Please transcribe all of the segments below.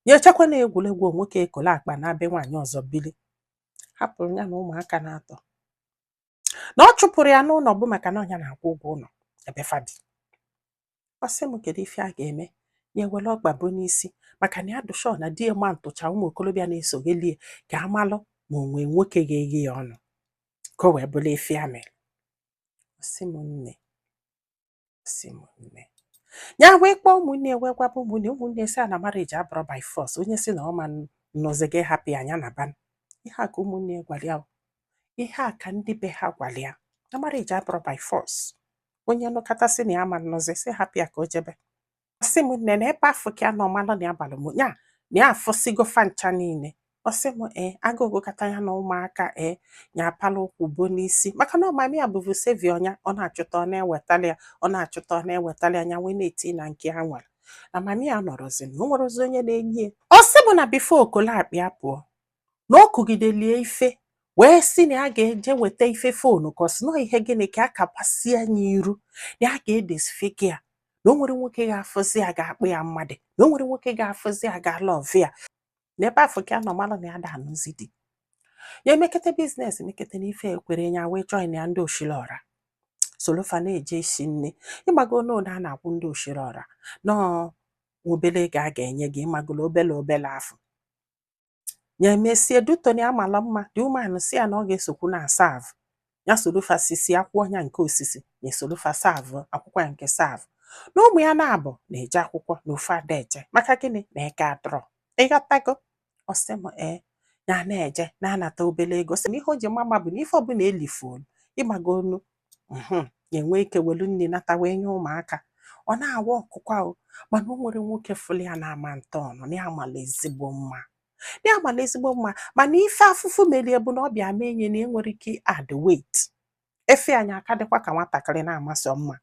Nyechakwa na egwuregwu nwoke ekole akpa na be nwaanyị ọzọ bili. Hapụrụ ya na ụmụaka na-atọ. Na ọ chụpụrụ ya n'ụlọ bụ maka na ọnya na-akwụ ụgwọ ụlọ ebe fabi. Ọ sị m kedu ife a ga-eme ya ewere ọgba bụ n'isi maka na ya dụshọ na di ya ma ntụcha ụmụ okorobịa na-esoghelie ka amalụ ma onwe nwoke ga-eghe ya ọnụ ka o wee bụrụ ife ya mere. Ọ sị m nne ya wee kpọọ ụmụnne wee gwaba ụmụnne si a na marriage abụrụ by force, onye si na ọma nọzi gị happy anya na ban. Ihe a ka ụmụnne gwara ya, ihe a ka ndị be ha gwara ya na marriage abụrụ by force. Onye nụkọta sị na ya ma nọzi si happy ka o jebe. Ọ sị m nne na ebe afọ ka ya nọ malụ na ya balụ m ya na ya afọsigo fa ncha niile. Ọ sị m agụgụ kata ya na ụmụaka ya apala ụkwụ bụ n'isi maka na ọmami ya bụvu sevi ọnya ọ na-achụta ọ na-ewetali ya ọ na-achụta ọ na-ewetali anya wee na-eti na nke ha nwere na mami ya nọrọzi na o nwerozi onye na-enye ya. Ọ sị m na bifo okolo akpị ya pụọ na ọ kụgidelie ife wee sị na ya ga-eje weta ife foonu ka ọ sị nọ ihe gịnị ka a kapasị anya iru na ya ga-edesifeke ya na o nwere nwoke ga-afụzi ya ga-akpụ ya mmadụ na o nwere nwoke ga-afụzi ya ga-alọvụ ya n'ebe afọ ka nọ malụ na ya da anụzi di ya emekete biznes mekete n'ife ekwere ya wee join ya ndị Oshilora solofa na-eje isi nne ịmago n'ụlọ a na-akwụ ndị Oshilora nọọ obele ego a ga-enye gị ịmagolo obele afọ ya emesie dutoni amala mma dị umeanụ si ya na ọ ga-esokwu na savụ ya solofa sisi akwụkwọ ya nke osisi na solofa savụ akwụkwọ ya nke savụ na ụmụ ya na-abụ na-eje akwụkwọ na ofe adaeje maka gịnị na eke adọrọ ịghọtago. Ọ sị m ya na-eje na-anata obele ego sị m ihe o ji mama bụ na ife ọbụla elifuolu ịmagonu ya enwe ike welu nne nata wee nye ụmụaka. Ọ na-awa ọkụkwa o mana o nwere nwoke fụlụ ya na-ama ntọọnụ na ya amala ezigbo mma na ya amala ezigbo mma mana ife afụfụ melie bụ na ọ bịa mee nye na enwere ike add weight efe anya aka dịkwa ka nwatakịrị na-amasị mma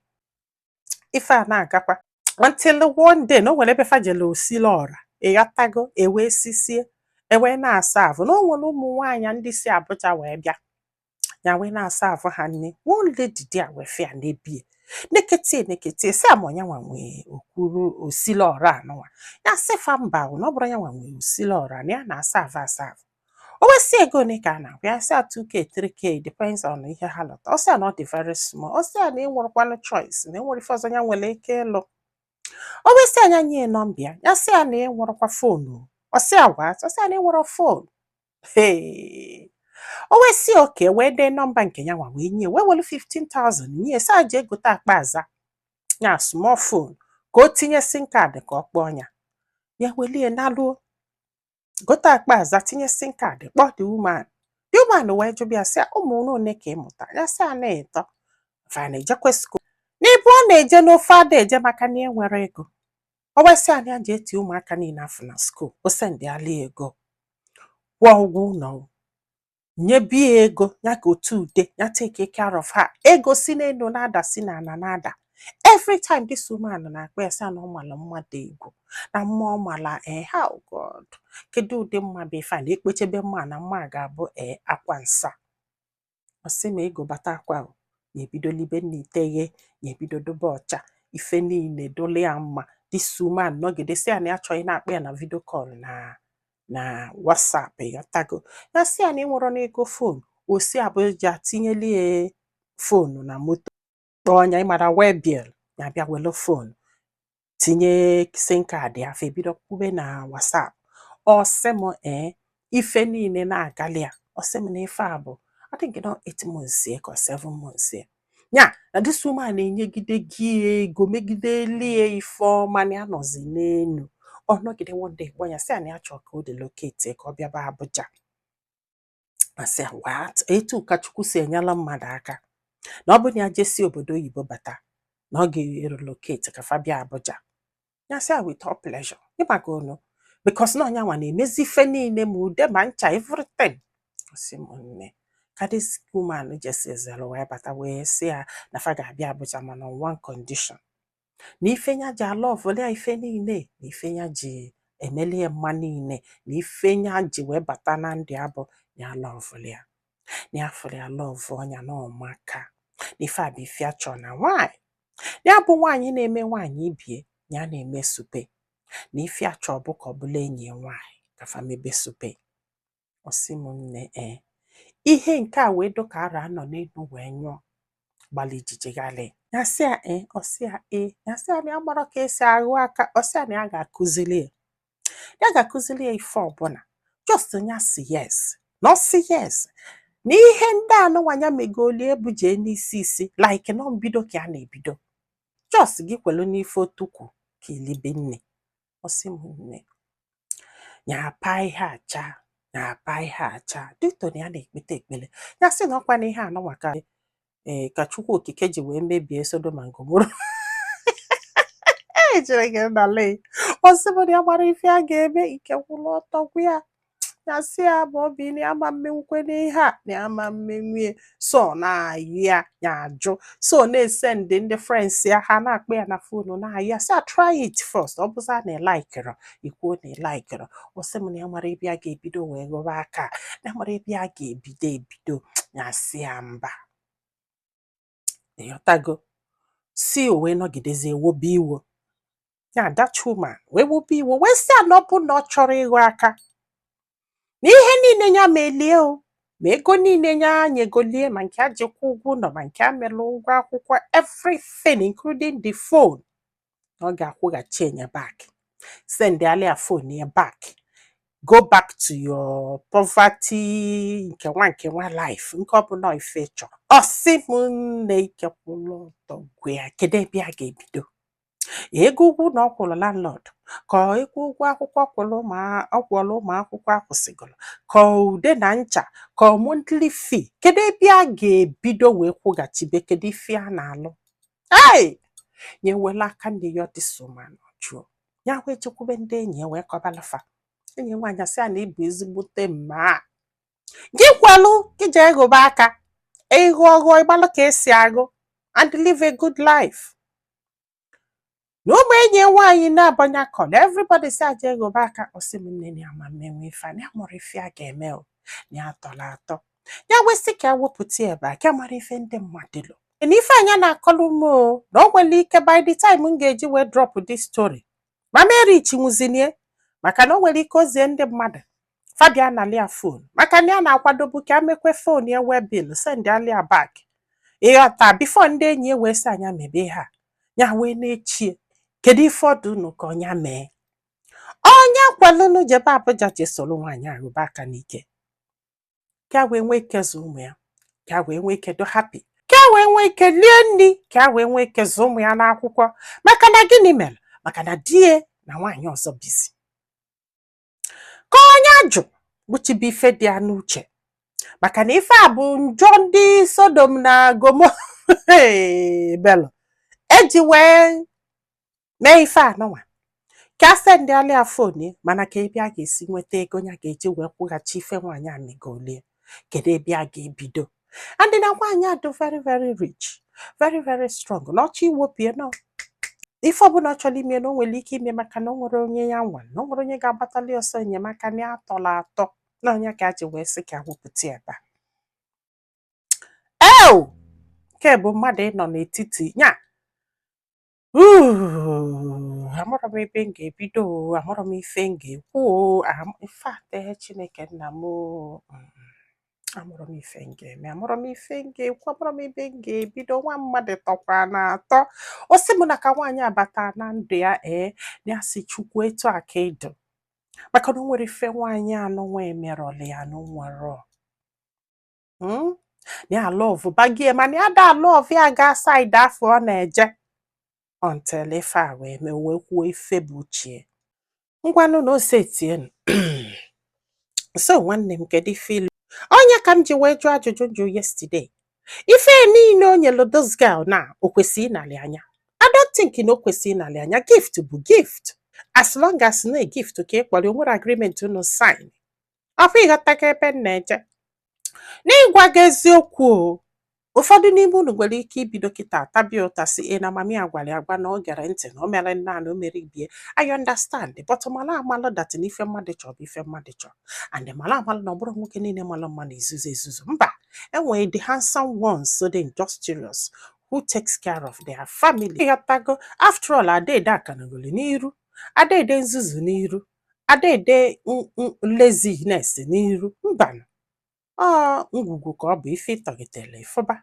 ife a na-agakwa until one day na o nwere ebe fajele Oshilora ịghọtago ewee sisie ewee na-asa avụ na o nwere ụmụ nwaanyị ndị si Abuja wee bịa ya wee na-asa avụ ha nne one lady dia wee fịa n'ebie nekete si amụnya nwa nwee okwuru Oshilora anụnwa ya sịfa mba na ọ bụrụ ya nwa nwee Oshilora na ya na-asa avụ asa avụ o wesi ego ne ka a na-akwụ ya sị 2k 3k depends on ihe ha lọta. Ọ sị ya na ọ dị very small. Ọ sị ya na enwerekwanụ choice na enwere ife ọzọ ya nwere ike ịlụ. O wesi anya nye nọmba ya sị ya na enwerekwa foonu. Ọ sị ya what? Ọ sị ya na enwere foonu. O wesi oke wee dee nọmba nke ya nwa wee nye wee welu 15,000 nye sa je gote akpa aza ya small phone ka o tinye sim card ka ọ kpọọ ya ya welie naluo gote akpa aza tinye sim card kpọọ the woman wee jụbịa sị ya ụmụ one ka ịmụta ya sị ya na-eto fa na-ejekwe school n'ebe ọ na-eje n'ofe ada eje maka na enwere ego. O wesi ya na ya je eti ụmụaka niile afọ na school o sendị ala ego kwụọ ụgwọ ụlọ nyebie ego ya ka otu ude ya take care of her ego si n'elu na-ada si n'ala na-ada every time this woman na-akpa ya sị na ọ mala mmadụ egwu na mma ọ mala how God kedu ụdị mma bụ ife a na ekpechebe mma na mma ga-abụ akwa nsa. Ọ sị ma ego bata akwa ya ebido libe nna iteghe ya ebido dobe ọcha ife niile dole ya mma. This woman nọgide sị ya na ya chọghị na-akpa ya na video call na WhatsApp ịghọtago ya sị ya na enwero n'ego foonu o si Abuja tinyeli foonu na moto kpọọ ya ịmara wee bill ya bịa welu foonu tinye sim card ya fa ebido kwube na WhatsApp. Ọ sị m ife niile na-agali ya. Ọ sị m na ife a bụ I think 8 months ka 7 months ya na this woman na-enyegide gị ego megide lie ife ọma na ya nọzi n'elu. Ọ nọgide one day kpọọ ya sị ya na ya chọrọ ka o delocate ka ọ bịaba Abuja. Asị ya what? Etu ka Chukwu si enyela mmadụ aka na ọ bụ na ya jesi obodo oyibo bata na ọ ga-relocate ka fa bịa Abuja. Ya sị ya with all pleasure ịmagonu because na ọnyanwa na-emezi ife niile ma ude ma ncha everything. Ọ sị m nne ka this woman jesi zero wee bata wee sị ya na fa ga-abịa Abuja mana on one condition na ife ya ji alọvụli ya ife niile na ife ya ji emelie mma niile na ife ya ji wee bata na ndị abụ ya lọvụli ya na ya fụrụ ya lọvụ ọnya na ọmaka na ife a bụ ife a chọọ na nwaanyị ya bụ nwaanyị na-eme nwaanyị ibie ya na-eme supe na ife achọ bụ ka ọ bụla enyi nwaanyị ka fa mebe supe. Ọ sị m nne ihe nke a wee dụ ka ara anọ n'elu wee nyụọ gbalị ijijighalị. Ya sị ya ọ sị ya ya sị ya na ya mara ka esi aghụ aka. Ọ sị ya na ya ga-akụzili ya ife ọbụla just ya si yes na ọ sị yes na ihe ndị anụnwanya megolie ebuje n'isi isi like na mbido ka a na-ebido just gị kwelu n'ife otukwu ka ilibe nne. Ọ sị m nne nyapa ihe acha dito na ya na-ekpete ekpele. Ya sị na ọkwa na ihe anụnwa ka Chukwu okike ji wee mebie Sodoma na Gomora. Ejere gị n'ala. Ọ sị m na ya mara ife a ga-eme ike kwụrụ ọtọ gwa ya. Ya sị ya ma obi na ya ma mmenwukwe n'ihe a na ya ma mmenwie so na-ayị ya ajụ so na-ese ndị friends ya ha na-akpọ ya na fonu na-ayị ya sị ya try it first ọ bụza na ịlaikịrọ ikwuo na ịlaikịrọ. Ọ sị m na ya mara ebe a ga-ebido wee ghọba aka na ya mara ebe a ga-ebido. Ya sị ya mba ịghọtago si o wee nọgidezie wobe iwo. Ya that woman wee wobe iwo wee sị ya na ọ bụ na ọ chọrọ ịghọ aka na ihe niile ya melie ma ego niile ya nyegolie ma nke a jikwa ụgwọ ụlọ ma nke a mere ụgwọ akwụkwọ everything including the phone ọ ga-akwụghachi ya back. Send ya phone ya back. Go back to your poverty nke nwa life nke ọ bụla ife chọrọ. Ọ sị m nne ike kwụrụ ọtọ gwa ya kedu ebe a ga-ebido. Ego ụgwọ na ọ kwụrụ landlord ka ego ụgwọ akwụkwọ ọkwụrụ ụmụ akwụkwọ akwụsịgoro ka ude na ncha ka monthly fee kedu ebe a ga-ebido wee kwụghachibe kedu ife a na-alụ. nye wela aka ndị ya ọdịsoma jụọ ya wee chekwube ndị enyi ya wee kọbalafa. Enyi nwaanyị asị ya na ịbụ ezigbote mma gị kwalụ gị jee ghọba aka ịghụ ọghọ ịgbalụ ka esi agụ and live a good life. Na ụmụ enyi nwaanyị na-abanye akọla everybody si aje ghọba aka. Ọ sị m nne na ya ma mmenwe ife a na ya mụrụ ife a ga-eme na ya atọla atọ ya wesị ka ya wepụta ebe a ka mara ife ndị mmadụ lụ. Na ife anya na-akọlụ m na ọ nwere ike by the time m ga-eji wee drop this story ma Mary chinwuzinie maka na o nwere ike ozie ndị mmadụ Fabia na lia phone maka na ya na-akwadobu ka mekwe phone ya wee bill send alia back. Ịghọta before ndị enyi wee sị anya mebe ha ya wee na-echie kedu ife ọdụ unu ka ọnya mee. Ọnya kwalụnụ jebe Abuja jesolu nwaanyị arụba aka n'ike ka wee nwee ike zụ ụmụ ya ka wee nwee ike do happy ka wee nwee ike lie nri ka wee nwee ike zụ ụmụ ya n'akwụkwọ maka na gịnị mere maka na die na nwaanyị ọzọ bizi. Ka onye ajụ gbuchibe ife dị ya n'uche maka na ife a bụ njọ ndị Sodom na Gomora belo eji wee mee ife anụnwa ka send alia phone mana ka ebe a ga-esi nweta ego ya ga-eji wee kwụghachi ife nwaanyị a megolie kedu ebe a ga-ebido. And na nwaanyị a dị very very rich very very strong na ọchọ iwopie no ife ọbụla ọ chọrọ ime na o nwere ike ime maka na o nwere onye ya nwa na o nwere onye ga-agbatali ọsọ enyemaka na atọla atọ na onye ka ji wee sị ka wepụta ebe a. Ke bụ mmadụ ịnọ n'etiti ya amụrụ m ebe m ga-ebido amụrụ m ife m ga-ekwu ife ate Chineke nna m amụrụ m ife m ga-eme amụrụ m ife m ga-ekwu amụrụ m ebe m ga-ebido. Nwa mmadụ tọkwa na atọ. O sị m na ka nwaanyị abata na ndụ ya ya sị Chukwu etu a ka ịdụ maka na o nwere ife nwaanyị anụ nwa emerọli ya n'nwere ya love bagie mana ya da love ya ga side afọ ọ na-eje until ife a wee mee wee kwuo ife bụ uche. Ngwanụ na ose tienu so nwanne m kedu ife ilu onye ka m ji wee jụọ ajụjụ njụ yesterday ife niile o nyelu those girl na o kwesị ịnali anya. I don't think na o kwesị ịnali anya. Gift bụ gift as long as na gift ka ịkpọrọ nwere agreement unu sign afọ ịghọtaga ebe m na-eje. N'ịgwa gị eziokwu ụfọdụ n'ime unu nwere ike ibido kịta tabia ụta si na mami agwara ya agwa na ọ gere ntị na o mere nna na o mere ibie. I understand but mala amalụ dat na ife mmadụ chọrọ bụ ife mmadụ chọrọ and mala amalụ na ọ bụrụ nwoke niile malụ mma na izuzu ezuzu mba enwere the handsome ones so the industrious who takes care of their family. Ịghọtago after all adede akanagoli n'iru Ada-ede nzuzu n'iru, ada-ede laziness n'iru, mbanụ. Ngwugwu ka ọ bụ ife ịtọgidere ịfụba.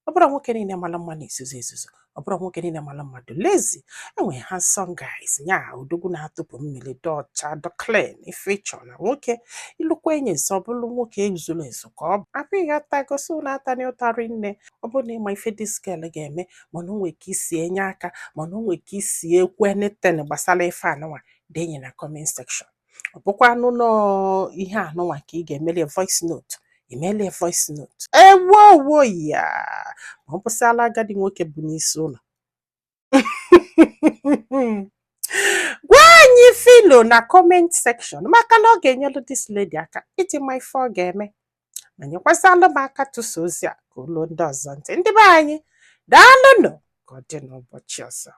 Ọ bụrụ nwoke niile mara mma na-ezuzu ezuzu, ọ bụrụ nwoke niile mara mma dị lazy. Enwere handsome guys, nya odogwu na-atụpụ mmiri, dị ọcha, dị clean, ife ịchọ na nwoke. Ịlụkwa enyi nso, ọ bụrụ nwoke ezuru ezu ka ọ bụ. Abịghị atagosi ụlọ atani ụtarị nne. Ọ bụrụ na ịma ife diskel ga-eme, mana o nwere ka isi enye aka, mana o nwere ka isi ekwe anything gbasara ife anụnwa, denye na comment section. Ọ bụkwa anụ ihe anụnwa ka ị ga-emeli voice note. Email a voice note. Wo ya. Ma ọ bụsịala agadi nwoke bụ n'isi ụlọ. Gwa anyị filo na comment section maka na ọ ga-enyelu this lady aka iji ma ife ọ ga-eme. Ma nyekwasịalụ m aka tụsa ozi a ka ụlọ ndị ọzọ ntị. Ndị be anyị, daalụnụ ka ọ dị n'ụbọchị ọzọ.